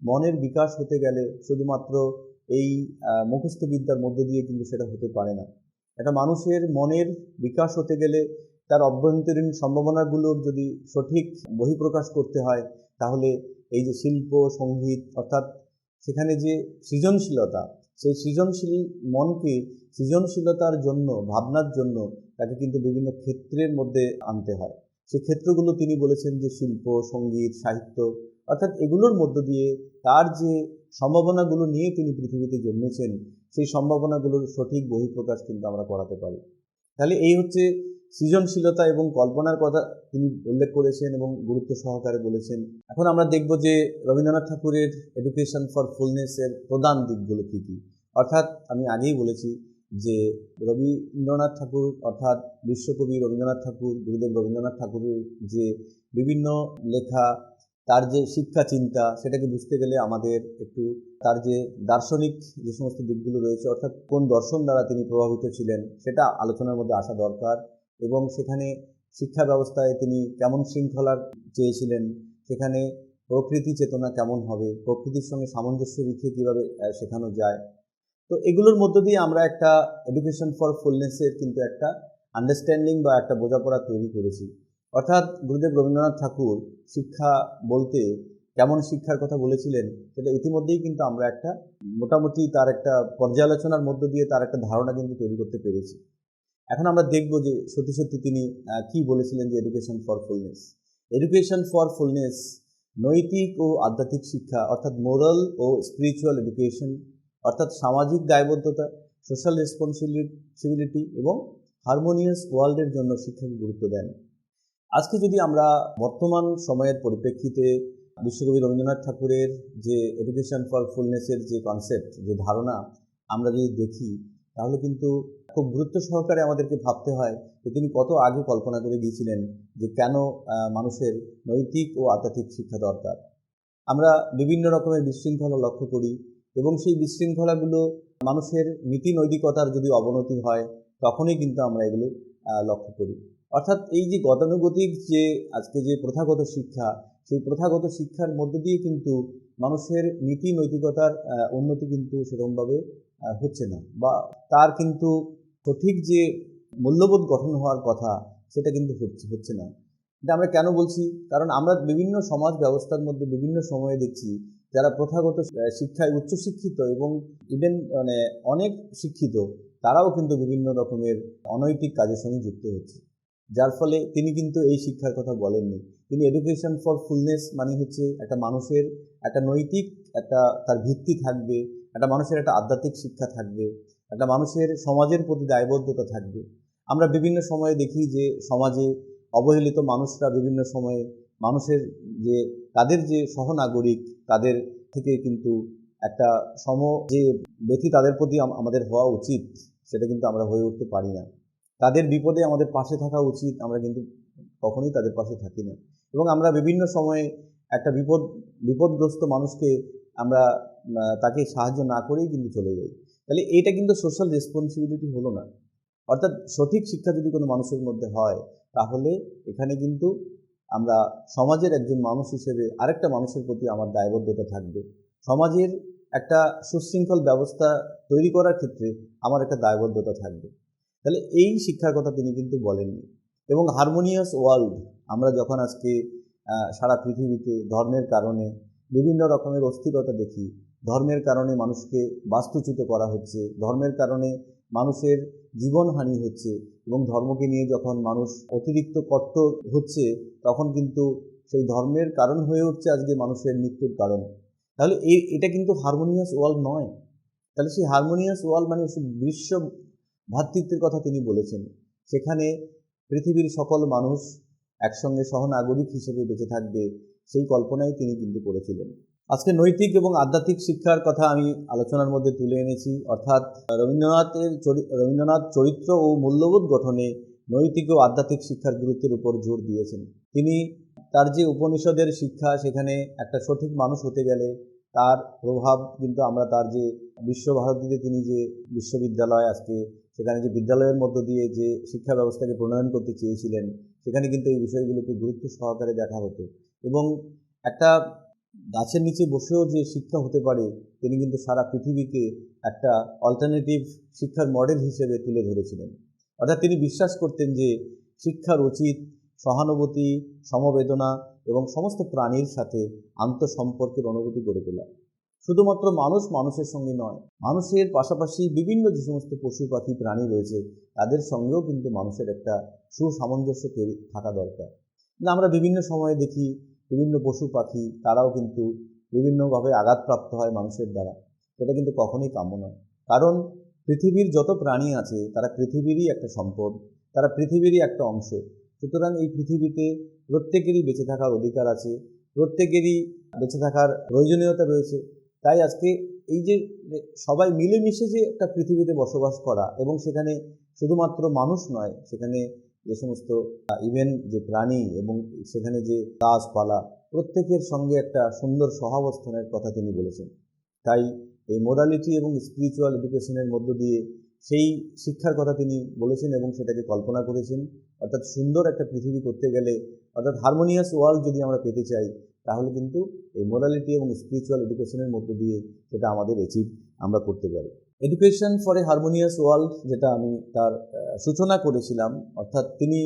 মনের বিকাশ হতে গেলে শুধুমাত্র এই মুখস্থ বিদ্যার মধ্য দিয়ে কিন্তু সেটা হতে পারে না। একটা মানুষের মনের বিকাশ হতে গেলে তার অভ্যন্তরীণ সম্ভাবনাগুলোর যদি সঠিক বহিঃপ্রকাশ করতে হয় তাহলে এই যে শিল্প, সঙ্গীত, অর্থাৎ সেখানে যে সৃজনশীলতা, সেই সৃজনশীল মনকে সৃজনশীলতার জন্য, ভাবনার জন্য তাকে কিন্তু বিভিন্ন ক্ষেত্রের মধ্যে আনতে হয়। সেই ক্ষেত্রগুলো তিনি বলেছেন যে শিল্প, সঙ্গীত, সাহিত্য, অর্থাৎ এগুলোর মধ্য দিয়ে তার যে সম্ভাবনাগুলো নিয়ে তিনি পৃথিবীতে জন্মেছেন সেই সম্ভাবনাগুলোর সঠিক বহিঃপ্রকাশ কিন্তু আমরা করাতে পারি। তাহলে এই হচ্ছে সৃজনশীলতা এবং কল্পনার কথা তিনি উল্লেখ করেছেন এবং গুরুত্ব সহকারে বলেছেন। এখন আমরা দেখব যে রবীন্দ্রনাথ ঠাকুরের এডুকেশন ফর ফুলনেসের প্রধান দিকগুলো কী কী। অর্থাৎ আমি আগেই বলেছি যে রবীন্দ্রনাথ ঠাকুর অর্থাৎ বিশ্বকবি রবীন্দ্রনাথ ঠাকুর, গুরুদেব রবীন্দ্রনাথ ঠাকুরের যে বিভিন্ন লেখা, তার যে শিক্ষা চিন্তা, সেটাকে বুঝতে গেলে আমাদের একটু তার যে দার্শনিক যে সমস্ত দিকগুলো রয়েছে, অর্থাৎ কোন দর্শন দ্বারা তিনি প্রভাবিত ছিলেন সেটা আলোচনার মধ্যে আসা দরকার। এবং সেখানে শিক্ষা ব্যবস্থায় তিনি কেমন শৃঙ্খলার চেয়েছিলেন, সেখানে প্রকৃতি চেতনা কেমন হবে, প্রকৃতির সঙ্গে সামঞ্জস্য রেখে কীভাবে শেখানো যায়। তো এগুলোর মধ্য দিয়ে আমরা একটা এডুকেশন ফর ফুলনেসের কিন্তু একটা আন্ডারস্ট্যান্ডিং বা একটা বোঝাপড়া তৈরি করেছি। অর্থাৎ গুরুদেব রবীন্দ্রনাথ ঠাকুর শিক্ষা বলতে কেমন শিক্ষার কথা বলেছিলেন সেটা ইতিমধ্যেই কিন্তু আমরা একটা মোটামুটি তার একটা পর্যালোচনার মধ্য দিয়ে তার একটা ধারণা কিন্তু তৈরি করতে পেরেছি। এখন আমরা দেখব যে সত্যি সত্যি তিনি কি বলেছিলেন যে education for fullness. Education for fullness নৈতিক ও আধ্যাত্মিক শিক্ষা, অর্থাৎ মোরাল ও স্পিরিচুয়াল এডুকেশন, অর্থাৎ সামাজিক দায়বদ্ধতা, সোশ্যাল রেসপন্সিবিলিটি এবং হারমোনিয়াস ওয়ার্ল্ডের জন্য শিক্ষাকে গুরুত্ব দেন। আজকে যদি আমরা বর্তমান সময়ের পরিপ্রেক্ষিতে বিশ্বকবি রবীন্দ্রনাথ ঠাকুরের যে এডুকেশন ফর ফুলনেসের যে কনসেপ্ট, যে ধারণা আমরা যদি দেখি তাহলে কিন্তু খুব গুরুত্ব সহকারে আমাদেরকে ভাবতে হয় যে তিনি কত আগে কল্পনা করে গিয়েছিলেন যে কেন মানুষের নৈতিক ও আধ্যাত্মিক শিক্ষা দরকার। আমরা বিভিন্ন রকমের বিশৃঙ্খলা লক্ষ্য করি এবং সেই বিশৃঙ্খলাগুলো মানুষের নীতি নৈতিকতার যদি অবনতি হয় তখনই কিন্তু আমরা এগুলো লক্ষ্য করি। অর্থাৎ এই যে গতানুগতিক যে আজকে যে প্রথাগত শিক্ষা, সেই প্রথাগত শিক্ষার মধ্য দিয়ে কিন্তু মানুষের নীতি নৈতিকতার উন্নতি কিন্তু সেরকমভাবে হচ্ছে না, বা তার কিন্তু সঠিক যে মূল্যবোধ গঠন হওয়ার কথা সেটা কিন্তু হচ্ছে না। এটা আমরা কেন বলছি? কারণ আমরা বিভিন্ন সমাজ ব্যবস্থার মধ্যে বিভিন্ন সময়ে দেখছি যারা প্রথাগত শিক্ষায় উচ্চশিক্ষিত এবং ইভেন অনেক শিক্ষিত, তারাও কিন্তু বিভিন্ন রকমের অনৈতিক কাজের সঙ্গে যুক্ত হচ্ছে। যার ফলে তিনি কিন্তু এই শিক্ষার কথা বলেননি। তিনি এডুকেশন ফর ফুলনেস মানে হচ্ছে একটা মানুষের একটা নৈতিক একটা তার ভিত্তি থাকবে, একটা মানুষের একটা আধ্যাত্মিক শিক্ষা থাকবে, একটা মানুষের সমাজের প্রতি দায়বদ্ধতা থাকবে। আমরা বিভিন্ন সময়ে দেখি যে সমাজে অবহেলিত মানুষরা বিভিন্ন সময়ে মানুষের যে তাদের যে সহনাগরিক তাদের থেকে কিন্তু একটা যে ব্যথি তাদের প্রতি আমাদের হওয়া উচিত সেটা কিন্তু আমরা হয়ে উঠতে পারি না। তাদের বিপদে আমাদের পাশে থাকা উচিত, আমরা কিন্তু কখনোই তাদের পাশে থাকি না এবং আমরা বিভিন্ন সময়ে একটা বিপদগ্রস্ত মানুষকে আমরা তাকে সাহায্য না করেই কিন্তু চলে যাই। তাহলে এটা কিন্তু সোশ্যাল রেসপন্সিবিলিটি হলো না। অর্থাৎ সঠিক শিক্ষা যদি কোনো মানুষের মধ্যে হয়, তাহলে এখানে কিন্তু আমরা সমাজের একজন মানুষ হিসেবে আরেকটা মানুষের প্রতি আমার দায়বদ্ধতা থাকবে। সমাজের একটা সুশৃঙ্খল ব্যবস্থা তৈরি করার ক্ষেত্রে আমার একটা দায়বদ্ধতা থাকবে। তাহলে এই শিক্ষার কথা তিনি কিন্তু বলেননি। এবং হারমোনিয়াস ওয়ার্ল্ড, আমরা যখন আজকে সারা পৃথিবীতে ধর্মের কারণে বিভিন্ন রকমের অস্থিরতা দেখি, ধর্মের কারণে মানুষকে বাস্তুচ্যুত করা হচ্ছে, ধর্মের কারণে মানুষের জীবনহানি হচ্ছে, এবং ধর্মকে নিয়ে যখন মানুষ অতিরিক্ত কট্টর হচ্ছে, তখন কিন্তু সেই ধর্মের কারণ হয়ে উঠছে আজকে মানুষের মৃত্যুর কারণ। তাহলে এটা কিন্তু হারমোনিয়াস ওয়ার্ল্ড নয়। তাহলে সেই হারমোনিয়াস ওয়ার্ল্ড মানে বিশ্ব ভ্রাতৃত্বের কথা তিনি বলেছেন। সেখানে পৃথিবীর সকল মানুষ একসঙ্গে সহনাগরিক হিসেবে বেঁচে থাকবে, সেই কল্পনাই তিনি কিন্তু করেছিলেন। আজকে নৈতিক এবং আধ্যাত্মিক শিক্ষার কথা আমি আলোচনার মধ্যে তুলে এনেছি। অর্থাৎ রবীন্দ্রনাথ চরিত্র ও মূল্যবোধ গঠনে নৈতিক ও আধ্যাত্মিক শিক্ষার গুরুত্বের উপর জোর দিয়েছেন। তিনি তার যে উপনিষদের শিক্ষা, সেখানে একটা সঠিক মানুষ হতে গেলে তার প্রভাব কিন্তু আমরা তার যে বিশ্বভারতীতে তিনি যে বিশ্ববিদ্যালয়, আজকে সেখানে যে বিদ্যালয়ের মধ্য দিয়ে যে শিক্ষা ব্যবস্থাকে প্রণয়ন করতে চেয়েছিলেন, সেখানে কিন্তু এই বিষয়গুলোকে গুরুত্ব সহকারে দেখা হতো। এবং একটা গাছের নিচে বসেও যে শিক্ষা হতে পারে, তিনি কিন্তু সারা পৃথিবীকে একটা অল্টারনেটিভ শিক্ষার মডেল হিসেবে তুলে ধরেছিলেন। অর্থাৎ তিনি বিশ্বাস করতেন যে শিক্ষার উচিত সহানুভূতি, সমবেদনা এবং সমস্ত প্রাণীর সাথে আন্তঃসম্পর্কের অনুভূতি গড়ে তোলা। শুধুমাত্র মানুষের সঙ্গে নয়, মানুষের পাশাপাশি বিভিন্ন যে সমস্ত পশু পাখি প্রাণী রয়েছে, তাদের সঙ্গেও কিন্তু মানুষের একটা সুসামঞ্জস্য তৈরি থাকা দরকার। আমরা বিভিন্ন সময়ে দেখি বিভিন্ন পশু পাখি, তারাও কিন্তু বিভিন্নভাবে আঘাতপ্রাপ্ত হয় মানুষের দ্বারা। এটা কিন্তু কখনোই কাম্য নয়। কারণ পৃথিবীর যত প্রাণী আছে, তারা পৃথিবীরই একটা সম্পদ, তারা পৃথিবীরই একটা অংশ। সুতরাং এই পৃথিবীতে প্রত্যেকেরই বেঁচে থাকার অধিকার আছে, প্রত্যেকেরই বেঁচে থাকার প্রয়োজনীয়তা রয়েছে। তাই আজকে এই যে সবাই মিলেমিশে যে একটা পৃথিবীতে বসবাস করা, এবং সেখানে শুধুমাত্র মানুষ নয়, সেখানে যে সমস্ত ইভেন যে প্রাণী এবং সেখানে যে গাছপালা, প্রত্যেকের সঙ্গে একটা সুন্দর সহাবস্থানের কথা তিনি বলেছেন। তাই এই মোরালিটি এবং স্পিরিচুয়াল এডুকেশনের মধ্য দিয়ে সেই শিক্ষার কথা তিনি বলেছেন এবং সেটাকে কল্পনা করেছেন। অর্থাৎ সুন্দর একটা পৃথিবী করতে গেলে, অর্থাৎ হারমোনিয়াস ওয়ার্ল্ড যদি আমরা পেতে চাই, তাহলে কিন্তু এই মোরালিটি এবং স্পিরিচুয়াল এডুকেশনের মধ্য দিয়ে সেটা আমাদের অ্যাচিভ আমরা করতে পারি। Education for a harmonious world, যেটা আমি তার সূচনা করেছিলাম, অর্থাৎ তিনি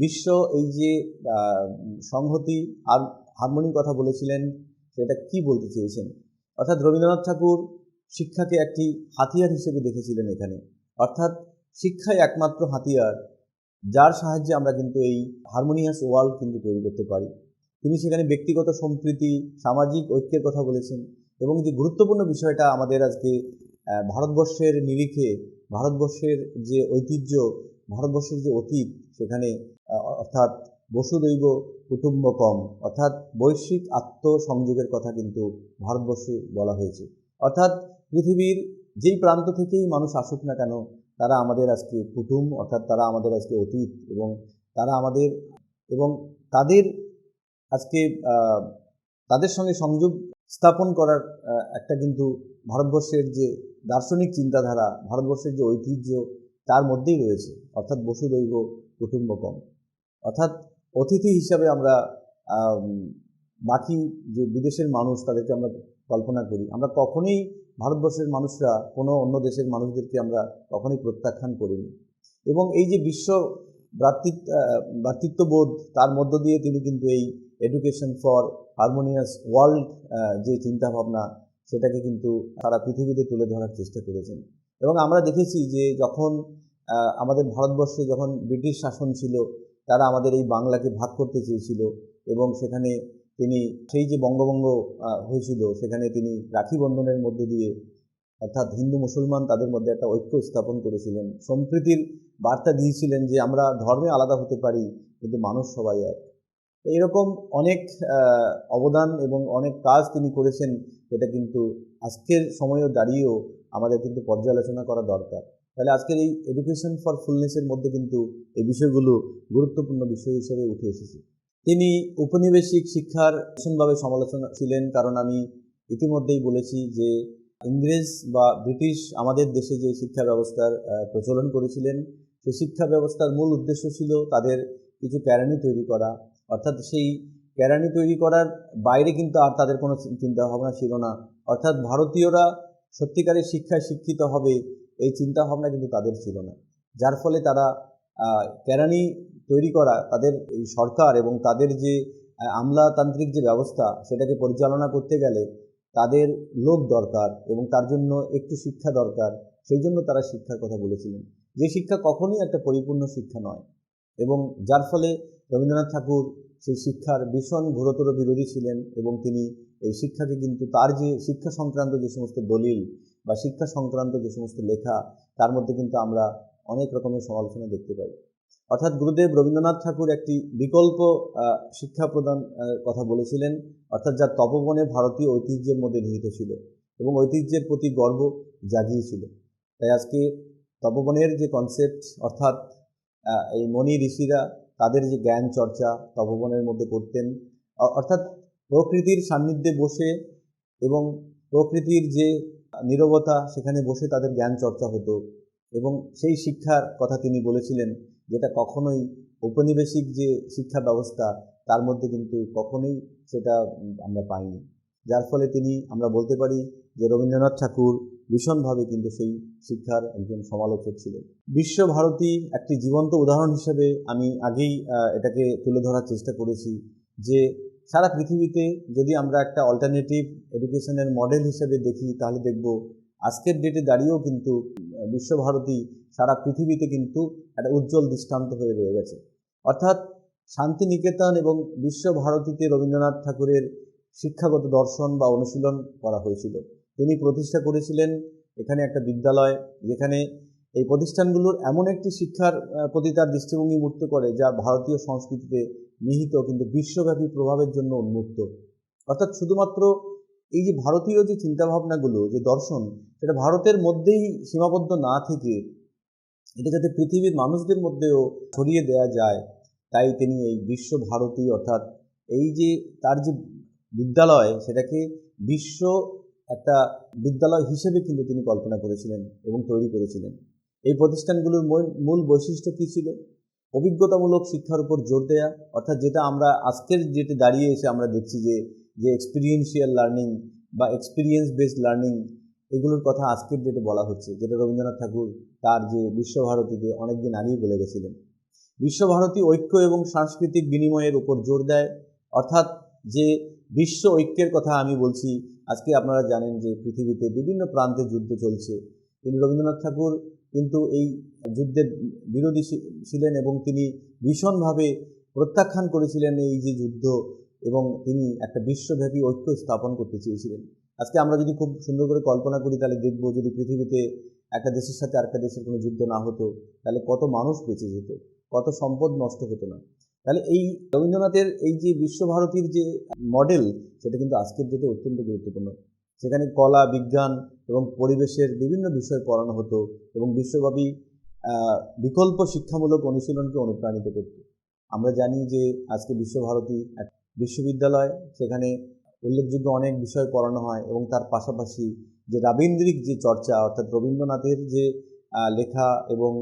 বিশ্ব এই যে সংহতি আর হারমোনির কথা বলেছিলেন, সেটা কি বলতে চেয়েছেন। অর্থাৎ রবীন্দ্রনাথ ঠাকুর শিক্ষাকে একটি হাতিয়ার হিসেবে দেখেছিলেন এখানে। অর্থাৎ শিক্ষাই একমাত্র হাতিয়ার, যার সাহায্যে আমরা কিন্তু এই হারমোনিয়াস ওয়ার্ল্ড কিন্তু তৈরি করতে পারি। তিনি সেখানে ব্যক্তিগত সম্প্রীতি, সামাজিক ঐক্যের কথা বলেছেন। এবং যে গুরুত্বপূর্ণ বিষয়টা আমাদের আজকে ভারতবর্ষের নিরিখে, ভারতবর্ষের যে ঐতিহ্য, ভারতবর্ষের যে অতীত, সেখানে অর্থাৎ বসুদৈব কুটুম্বকম, অর্থাৎ বৈশ্বিক আত্মসংযোগের কথা কিন্তু ভারতবর্ষে বলা হয়েছে। অর্থাৎ পৃথিবীর যেই প্রান্ত থেকেই মানুষ আসুক না কেন, তারা আমাদের আজকে কুটুম, অর্থাৎ তারা আমাদের আজকে অতীত, এবং তারা আমাদের, এবং তাদের আজকে তাদের সঙ্গে সংযোগ স্থাপন করার একটা কিন্তু ভারতবর্ষের যে দার্শনিক চিন্তাধারা, ভারতবর্ষের যে ঐতিহ্য, তার মধ্যেই রয়েছে। অর্থাৎ বসুদৈব কুটুম্বকম, অর্থাৎ অতিথি হিসাবে আমরা বাকি যে বিদেশের মানুষ, তাদেরকে আমরা কল্পনা করি, আমরা কখনোই ভারতবর্ষের মানুষরা কোনো অন্য দেশের মানুষদেরকে আমরা কখনোই প্রত্যাখ্যান করিনি। এবং এই যে বিশ্ব ভ্রাতৃত্ববোধ, তার মধ্য দিয়ে তিনি কিন্তু এই এডুকেশন ফর হারমোনিয়াস ওয়ার্ল্ড যে চিন্তাভাবনা, সেটাকে কিন্তু সারা পৃথিবীতে তুলে ধরার চেষ্টা করেছেন। এবং আমরা দেখেছি যে যখন আমাদের ভারতবর্ষে যখন ব্রিটিশ শাসন ছিল, তারা আমাদের এই বাংলাকে ভাগ করতে চেয়েছিল, এবং সেখানে তিনি সেই যে বঙ্গভঙ্গ হয়েছিল, সেখানে তিনি রাখি বন্ধনের মধ্য দিয়ে, অর্থাৎ হিন্দু মুসলমান তাদের মধ্যে একটা ঐক্য স্থাপন করেছিলেন, সম্প্রীতির বার্তা দিয়েছিলেন যে আমরা ধর্মে আলাদা হতে পারি, কিন্তু মানুষ সবাই এক। এরকম অনেক অবদান এবং অনেক কাজ তিনি করেছেন, যেটা কিন্তু আজকের সময়েও দাঁড়িয়েও আমাদের কিন্তু পর্যালোচনা করা দরকার। তাহলে আজকের এই এডুকেশন ফর ফুলনেসের মধ্যে কিন্তু এই বিষয়গুলো গুরুত্বপূর্ণ বিষয় হিসেবে উঠে এসেছে। তিনি উপনিবেশিক শিক্ষার ভীষণভাবে সমালোচনা ছিলেন, কারণ আমি ইতিমধ্যেই বলেছি যে ইংরেজ বা ব্রিটিশ আমাদের দেশে যে শিক্ষা ব্যবস্থার প্রচলন করেছিলেন, সেই শিক্ষা ব্যবস্থার মূল উদ্দেশ্য ছিল তাদের কিছু কেরানি তৈরি করা। অর্থাৎ সেই কেরানি তৈরি করার বাইরে কিন্তু আর তাদের কোনো চিন্তাভাবনা ছিল না। অর্থাৎ ভারতীয়রা সত্যিকারের শিক্ষায় শিক্ষিত হবে, এই চিন্তাভাবনা কিন্তু তাদের ছিল না। যার ফলে তারা কেরানি তৈরি করা, তাদের এই সরকার এবং তাদের যে আমলাতান্ত্রিক যে ব্যবস্থা, সেটাকে পরিচালনা করতে গেলে তাদের লোক দরকার এবং তার জন্য একটু শিক্ষা দরকার। সেই জন্য তারা শিক্ষার কথা বলেছিলেন, যে শিক্ষা কখনোই একটা পরিপূর্ণ শিক্ষা নয়। এবং যার ফলে রবীন্দ্রনাথ ঠাকুর সেই শিক্ষার ভীষণ ঘোরতর বিরোধী ছিলেন এবং তিনি এই শিক্ষাকে কিন্তু তার যে শিক্ষা সংক্রান্ত যে সমস্ত দলিল বা শিক্ষা সংক্রান্ত যে সমস্ত লেখা, তার মধ্যে কিন্তু আমরা অনেক রকমের সমালোচনা দেখতে পাই। অর্থাৎ গুরুদেব রবীন্দ্রনাথ ঠাকুর একটি বিকল্প শিক্ষা প্রদান কথা বলেছিলেন, অর্থাৎ যা তপবনে ভারতীয় ঐতিহ্যের মধ্যে নিহিত ছিল এবং ঐতিহ্যের প্রতি গর্ব জাগিয়েছিল। তাই আজকে তপবনের যে কনসেপ্ট, অর্থাৎ এই মনি ঋষিরা তাদের যে জ্ঞান চর্চা তপবনের মধ্যে করতেন, অর্থাৎ প্রকৃতির সান্নিধ্যে বসে এবং প্রকৃতির যে নীরবতা, সেখানে বসে তাদের জ্ঞান চর্চা হতো এবং সেই শিক্ষার কথা তিনি বলেছিলেন, যেটা কখনোই ঔপনিবেশিক যে শিক্ষা ব্যবস্থা তার মধ্যে কিন্তু কখনোই সেটা আমরা পাইনি। যার ফলে তিনি, আমরা বলতে পারি যে রবীন্দ্রনাথ ঠাকুর ভীষণভাবে কিন্তু সেই শিক্ষার একজন সমালোচক ছিলেন। বিশ্বভারতী একটি জীবন্ত উদাহরণ হিসেবে আমি আগেই এটাকে তুলে ধরার চেষ্টা করেছি যে সারা পৃথিবীতে যদি আমরা একটা অল্টারনেটিভ এডুকেশনের মডেল হিসেবে দেখি, তাহলে দেখব আজকের ডেটে দাঁড়িয়েও কিন্তু বিশ্বভারতী সারা পৃথিবীতে কিন্তু একটা উজ্জ্বল দৃষ্টান্ত হয়ে রয়ে গেছে। অর্থাৎ শান্তিনিকেতন এবং বিশ্বভারতীতে রবীন্দ্রনাথ ঠাকুরের শিক্ষাগত দর্শন বা অনুশীলন করা হয়েছিল। তিনি প্রতিষ্ঠা করেছিলেন এখানে একটা বিদ্যালয়, যেখানে এই প্রতিষ্ঠানগুলোর এমন একটি শিক্ষার প্রতি তার দৃষ্টিভঙ্গি মুক্ত করে, যা ভারতীয় সংস্কৃতিতে নিহিত কিন্তু বিশ্বব্যাপী প্রভাবের জন্য উন্মুক্ত। অর্থাৎ শুধুমাত্র এই যে ভারতীয় যে চিন্তাভাবনাগুলো, যে দর্শন, সেটা ভারতের মধ্যেই সীমাবদ্ধ না থেকে এটা যাতে পৃথিবীর মানুষদের মধ্যেও ছড়িয়ে দেওয়া যায়, তাই তিনি এই বিশ্বভারতী, অর্থাৎ এই যে তার যে বিদ্যালয়, সেটাকে বিশ্ব একটা বিদ্যালয় হিসেবে কিন্তু তিনি কল্পনা করেছিলেন এবং তৈরি করেছিলেন। এই প্রতিষ্ঠানগুলোর মূল বৈশিষ্ট্য কী ছিল? অভিজ্ঞতামূলক শিক্ষার উপর জোর দেয়া, অর্থাৎ যেটা আমরা আজকের ডেটে দাঁড়িয়ে এসে আমরা দেখছি যে এক্সপিরিয়েন্সিয়াল লার্নিং বা এক্সপিরিয়েন্স বেসড লার্নিং, এগুলোর কথা আজকের ডেটে বলা হচ্ছে, যেটা রবীন্দ্রনাথ ঠাকুর তার যে বিশ্বভারতীতে অনেক দিন আগেই বলে গেছিলেন। বিশ্বভারতী ঐক্য এবং সাংস্কৃতিক বিনিময়ের উপর জোর দেয়, অর্থাৎ যে বিশ্ব ঐক্যের কথা আমি বলছি। আজকে আপনারা জানেন যে পৃথিবীতে বিভিন্ন প্রান্তে যুদ্ধ চলছে, কিন্তু রবীন্দ্রনাথ ঠাকুর কিন্তু এই যুদ্ধের বিরোধী ছিলেন এবং তিনি ভীষণভাবে প্রত্যাখ্যান করেছিলেন এই যে যুদ্ধ, এবং তিনি একটা বিশ্বব্যাপী ঐক্য স্থাপন করতে চেয়েছিলেন। আজকে আমরা যদি খুব সুন্দর করে কল্পনা করি, তাহলে দেখব যদি পৃথিবীতে একটা দেশের সাথে আরেকটা দেশের কোনো যুদ্ধ না হতো, তাহলে কত মানুষ বেঁচে যেত, কত সম্পদ নষ্ট হতো না। তাহলে এই রবীন্দ্রনাথের এই যে বিশ্বভারতীর যে মডেল, সেটা কিন্তু আজকের ডেটে অত্যন্ত গুরুত্বপূর্ণ। সেখানে কলা, বিজ্ঞান এবং পরিবেশের বিভিন্ন বিষয় পড়ানো হতো এবং বিশ্বব্যাপী বিকল্প শিক্ষামূলক অনুশীলনকে অনুপ্রাণিত করত। আমরা জানি যে আজকে বিশ্বভারতী এক বিশ্ববিদ্যালয়, সেখানে উল্লেখযোগ্য অনেক বিষয় পড়ানো হয় এবং তার পাশাপাশি যে রাবীন্দ্রিক যে চর্চা, অর্থাৎ রবীন্দ্রনাথের যে লেখা এবং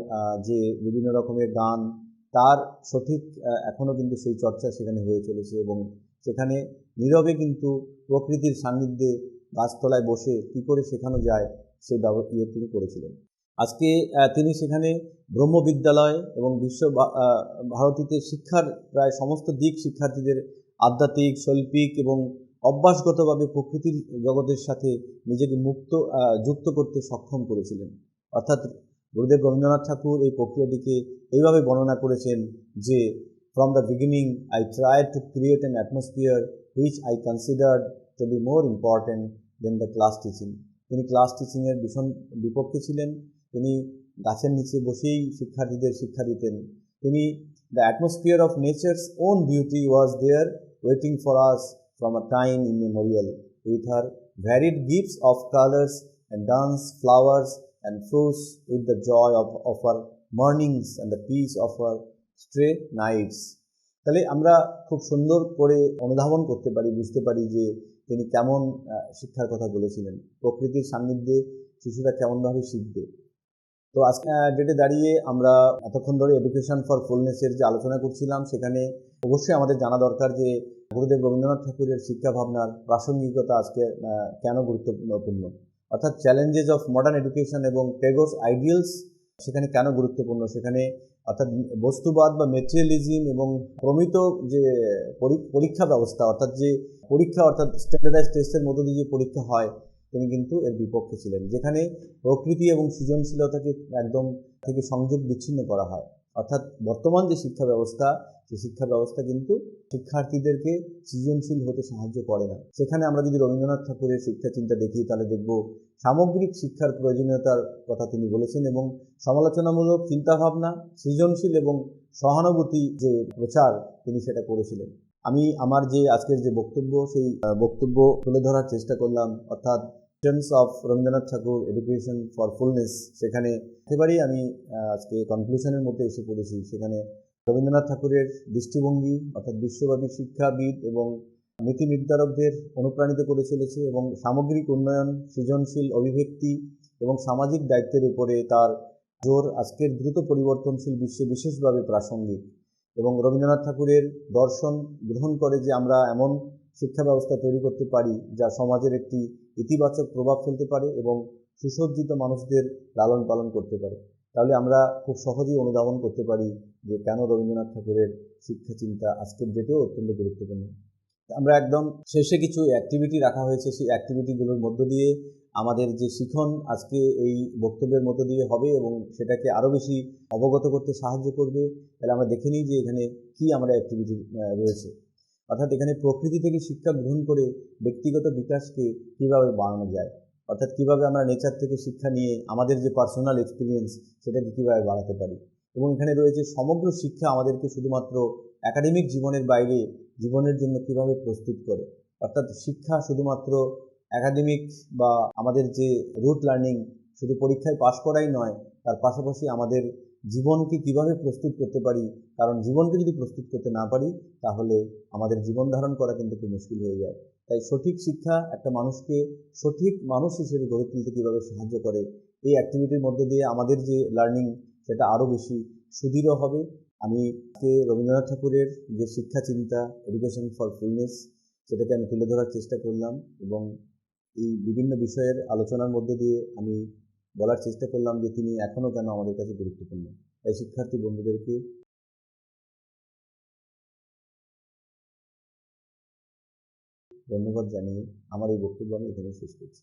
যে বিভিন্ন রকমের গান, তার সঠিক এখনও কিন্তু সেই চর্চা সেখানে হয়ে চলেছে এবং সেখানে নীরবে কিন্তু প্রকৃতির সান্নিধ্যে গাছতলায় বসে কী করে শেখানো যায় সেই তিনি করেছিলেন। আজকে তিনি সেখানে ব্রহ্মবিদ্যালয় এবং ভারতীতে শিক্ষার প্রায় সমস্ত দিক শিক্ষার্থীদের আধ্যাত্মিক, শৈল্পিক এবং অভ্যাসগতভাবে প্রকৃতির জগতের সাথে নিজেকে যুক্ত করতে সক্ষম করেছিলেন। অর্থাৎ গুরুদেব রবীন্দ্রনাথ ঠাকুর এই প্রক্রিয়াটিকে এইভাবে বর্ণনা করেছেন যে, from the beginning I tried to create an atmosphere which I considered to be more important than the class teaching. তিনি ক্লাস টিচিংয়ের ভীষণ বিপক্ষে ছিলেন। তিনি গাছের নিচে বসেই শিক্ষার্থীদের শিক্ষা দিতেন। তিনি the atmosphere of nature's own beauty was there waiting for us from a time immemorial, with her varied gifts of colors and dance, flowers and fruits, with the joy of her mornings and the peace of her stray nights. তাহলে আমরা খুব সুন্দর করে অনুধাবন করতে পারি, বুঝতে পারি যে তিনি কেমন শিক্ষার কথা বলেছিলেন, প্রকৃতির সান্নিধ্যে শিশুরা কেমনভাবে শিখবে। তো আজকে ডেটে দাঁড়িয়ে আমরা এতক্ষণ ধরে এডুকেশন ফর ফুলনেসের যে আলোচনা করছিলাম, সেখানে অবশ্যই আমাদের জানা দরকার যে গুরুদেব রবীন্দ্রনাথ ঠাকুরের শিক্ষা ভাবনার প্রাসঙ্গিকতা আজকে কেন গুরুত্বপূর্ণ, অর্থাৎ চ্যালেঞ্জেস অফ মডার্ন এডুকেশন এবং টেগোরস আইডিয়ালস সেখানে কেন গুরুত্বপূর্ণ, সেখানে অর্থাৎ বস্তুবাদ বা মেটেরিয়ালিজম এবং প্রমিত যে পরীক্ষা ব্যবস্থা, অর্থাৎ যে পরীক্ষা অর্থাৎ স্ট্যান্ডার্ডাইজ টেস্টের মধ্য দিয়ে যে পরীক্ষা হয়, তিনি কিন্তু এর বিপক্ষে ছিলেন, যেখানে প্রকৃতি এবং সৃজনশীলতাকে একদম থেকে সংযোগ বিচ্ছিন্ন করা হয়। অর্থাৎ বর্তমান যে শিক্ষা ব্যবস্থা, সেই শিক্ষা ব্যবস্থা কিন্তু শিক্ষার্থীদেরকে সৃজনশীল হতে সাহায্য করে না। সেখানে আমরা যদি রবীন্দ্রনাথ ঠাকুরের শিক্ষা চিন্তা দেখি, তাহলে দেখব সামগ্রিক শিক্ষার প্রয়োজনীয়তার কথা তিনি বলেছেন এবং সমালোচনামূলক চিন্তাভাবনা, সৃজনশীল এবং সহানুভূতি যে প্রচার তিনি সেটা করেছিলেন। আমি আমার যে আজকের যে বক্তব্য, সেই বক্তব্য তুলে ধরার চেষ্টা করলাম, অর্থাৎ of Rabindranath Thakur education for fullness, সেখানে একেবারেই আমি আজকে কনক্লুশনের মধ্যে এসে পড়েছি। সেখানে রবীন্দ্রনাথ ঠাকুরের দৃষ্টিভঙ্গি অর্থাৎ বিশ্বব্যাপী শিক্ষাবিদ এবং নীতি নির্ধারকদের অনুপ্রাণিত করে চলেছে এবং সামগ্রিক উন্নয়ন, সৃজনশীল অভিব্যক্তি এবং সামাজিক দায়িত্বের উপরে তার জোর আজকের দ্রুত পরিবর্তনশীল বিশ্বে বিশেষভাবে প্রাসঙ্গিক। এবং রবীন্দ্রনাথ ঠাকুরের দর্শন গ্রহণ করে যে আমরা এমন শিক্ষা ব্যবস্থা তৈরি করতে পারি যা সমাজের একটি ইতিবাচক প্রভাব ফেলতে পারে এবং সুসজ্জিত মানুষদের লালন পালন করতে পারে। তাহলে আমরা খুব সহজেই অনুধাবন করতে পারি যে কেন রবীন্দ্রনাথ ঠাকুরের শিক্ষা চিন্তা আজকের ডেটেও অত্যন্ত গুরুত্বপূর্ণ। আমরা একদম শেষে কিছু অ্যাক্টিভিটি রাখা হয়েছে, সেই অ্যাক্টিভিটিগুলোর মধ্য দিয়ে আমাদের যে শিখন আজকে এই বক্তব্যের মধ্য দিয়ে হবে এবং সেটাকে আরও বেশি অবগত করতে সাহায্য করবে। তাহলে আমরা দেখে নিই যে এখানে কি আমরা অ্যাক্টিভিটি রয়েছে। অর্থাৎ এখানে প্রকৃতি থেকে শিক্ষা গ্রহণ করে ব্যক্তিগত বিকাশকে কীভাবে বাড়ানো যায়, অর্থাৎ কীভাবে আমরা নেচার থেকে শিক্ষা নিয়ে আমাদের যে পার্সোনাল এক্সপিরিয়েন্স সেটাকে কীভাবে বাড়াতে পারি। এবং এখানে রয়েছে সমগ্র শিক্ষা আমাদেরকে শুধুমাত্র একাডেমিক জীবনের বাইরে জীবনের জন্য কীভাবে প্রস্তুত করে। অর্থাৎ শিক্ষা শুধুমাত্র একাডেমিক বা আমাদের যে রুট লার্নিং শুধু পরীক্ষায় পাশ করাই নয়, তার পাশাপাশি আমাদের জীবনকে কিভাবে প্রস্তুত করতে পারি, কারণ জীবনকে যদি প্রস্তুত করতে না পারি তাহলে আমাদের জীবন ধারণ করা কিন্তু খুব মুশকিল হয়ে যায়। তাই সঠিক শিক্ষা একটা মানুষকে সঠিক মানুষ হিসেবে গড়ে তুলতে কীভাবে সাহায্য করে, এই অ্যাক্টিভিটির মধ্য দিয়ে আমাদের যে লার্নিং সেটা আরও বেশি সুদৃঢ় হবে। আমি আজকে রবীন্দ্রনাথ ঠাকুরের যে শিক্ষা চিন্তা এডুকেশন ফর ফুলনেস সেটাকে আমি তুলে ধরার চেষ্টা করলাম এবং এই বিভিন্ন বিষয়ের আলোচনার মধ্য দিয়ে আমি বলার চেষ্টা করলাম যে তিনি এখনও কেন আমাদের কাছে গুরুত্বপূর্ণ। তাই শিক্ষার্থী বন্ধুদেরকে ধন্যবাদ জানিয়ে আমার এই বক্তব্য আমি এখানেই শেষ করছি।